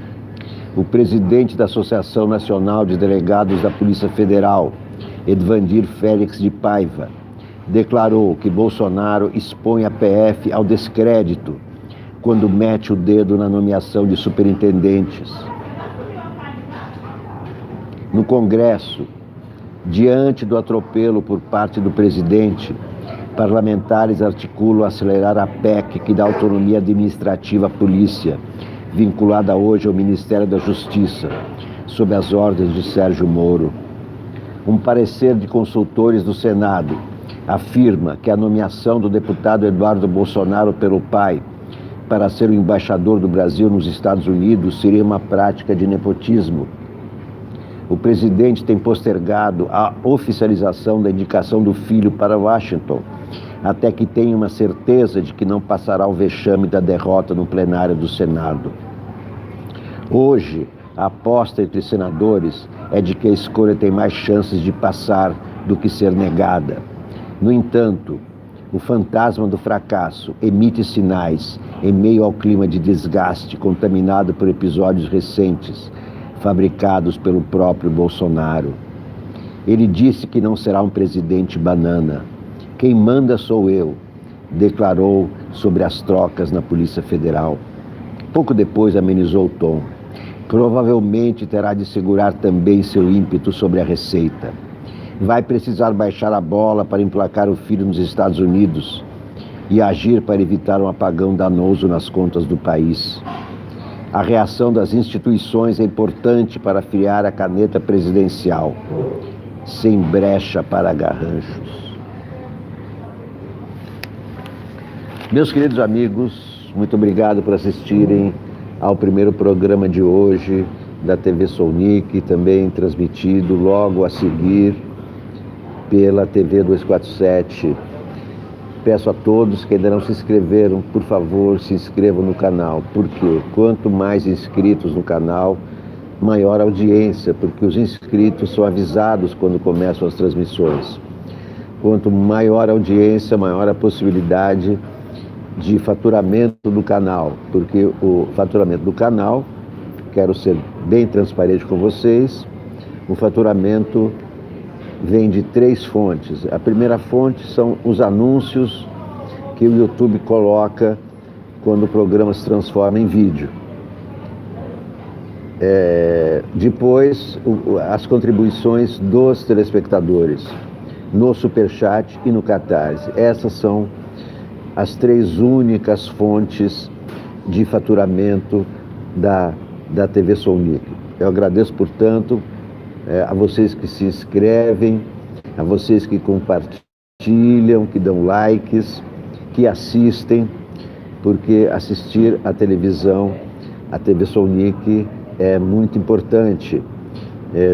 O presidente da Associação Nacional de Delegados da Polícia Federal, Edvandir Félix de Paiva, declarou que Bolsonaro expõe a PF ao descrédito quando mete o dedo na nomeação de superintendentes. No Congresso, diante do atropelo por parte do presidente, parlamentares articulam acelerar a PEC que dá autonomia administrativa à polícia, vinculada hoje ao Ministério da Justiça, sob as ordens de Sérgio Moro. Um parecer de consultores do Senado afirma que a nomeação do deputado Eduardo Bolsonaro pelo pai para ser o embaixador do Brasil nos Estados Unidos seria uma prática de nepotismo. O presidente tem postergado a oficialização da indicação do filho para Washington, até que tenha uma certeza de que não passará o vexame da derrota no plenário do Senado. Hoje, a aposta entre senadores é de que a escolha tem mais chances de passar do que ser negada. No entanto, o fantasma do fracasso emite sinais em meio ao clima de desgaste contaminado por episódios recentes, fabricados pelo próprio Bolsonaro. Ele disse que não será um presidente banana. Quem manda sou eu, declarou sobre as trocas na Polícia Federal. Pouco depois amenizou o tom. Provavelmente terá de segurar também seu ímpeto sobre a Receita. Vai precisar baixar a bola para emplacar o filho nos Estados Unidos e agir para evitar um apagão danoso nas contas do país. A reação das instituições é importante para afiar a caneta presidencial, sem brecha para garranchos. Meus queridos amigos, muito obrigado por assistirem ao primeiro programa de hoje da TV Sounic, também transmitido logo a seguir pela TV 247. Peço a todos que ainda não se inscreveram, por favor, se inscrevam no canal, porque quanto mais inscritos no canal, maior audiência, porque os inscritos são avisados quando começam as transmissões. Quanto maior a audiência, maior a possibilidade de faturamento do canal, porque o faturamento do canal, quero ser bem transparente com vocês, o faturamento vem de 3 fontes. A primeira fonte são os anúncios que o YouTube coloca quando o programa se transforma em vídeo. Depois, as contribuições dos telespectadores no Superchat e no Catarse. Essas são as 3 únicas fontes de faturamento da TV Sounic. Eu agradeço, portanto, a vocês que se inscrevem, a vocês que compartilham, que dão likes, que assistem, porque assistir à televisão, a TV Sounic, é muito importante,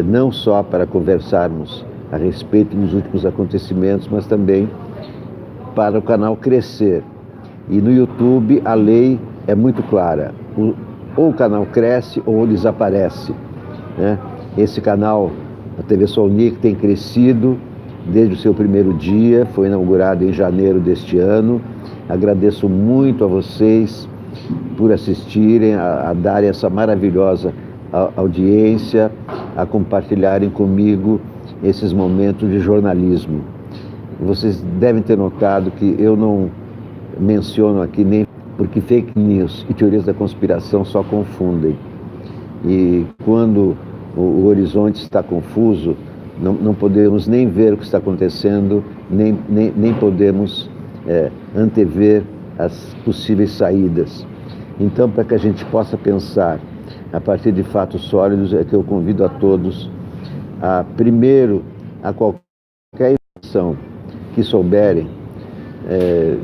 não só para conversarmos a respeito dos últimos acontecimentos, mas também para o canal crescer. E no YouTube a lei é muito clara. Ou o canal cresce ou desaparece, né? Esse canal, a TV Sol Nick, tem crescido desde o seu primeiro dia, foi inaugurado em janeiro deste ano. Agradeço muito a vocês por assistirem, a darem essa maravilhosa audiência, a compartilharem comigo esses momentos de jornalismo. Vocês devem ter notado que eu não menciono aqui nem porque fake news e teorias da conspiração só confundem. E quando o horizonte está confuso, não podemos nem ver o que está acontecendo, nem podemos antever as possíveis saídas. Então, para que a gente possa pensar a partir de fatos sólidos, é que eu convido a todos a, primeiro, a qualquer informação que souberem,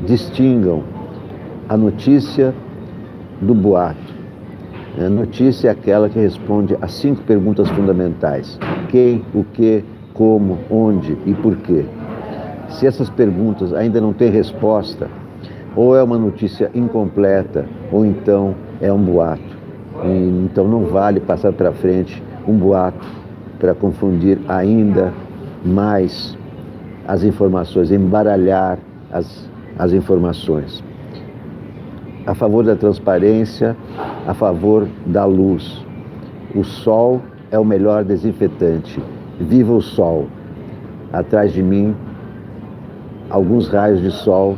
distingam a notícia do boato. A notícia é aquela que responde a 5 perguntas fundamentais: quem, o que, como, onde e por quê. Se essas perguntas ainda não têm resposta, ou é uma notícia incompleta, ou então é um boato. E, então não vale passar para frente um boato para confundir ainda mais as informações, embaralhar as informações. A favor da transparência, a favor da luz. O sol é o melhor desinfetante. Viva o sol! Atrás de mim, alguns raios de sol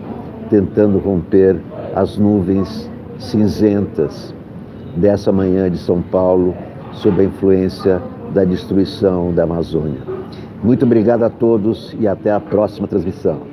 tentando romper as nuvens cinzentas dessa manhã de São Paulo, sob a influência da destruição da Amazônia. Muito obrigado a todos e até a próxima transmissão.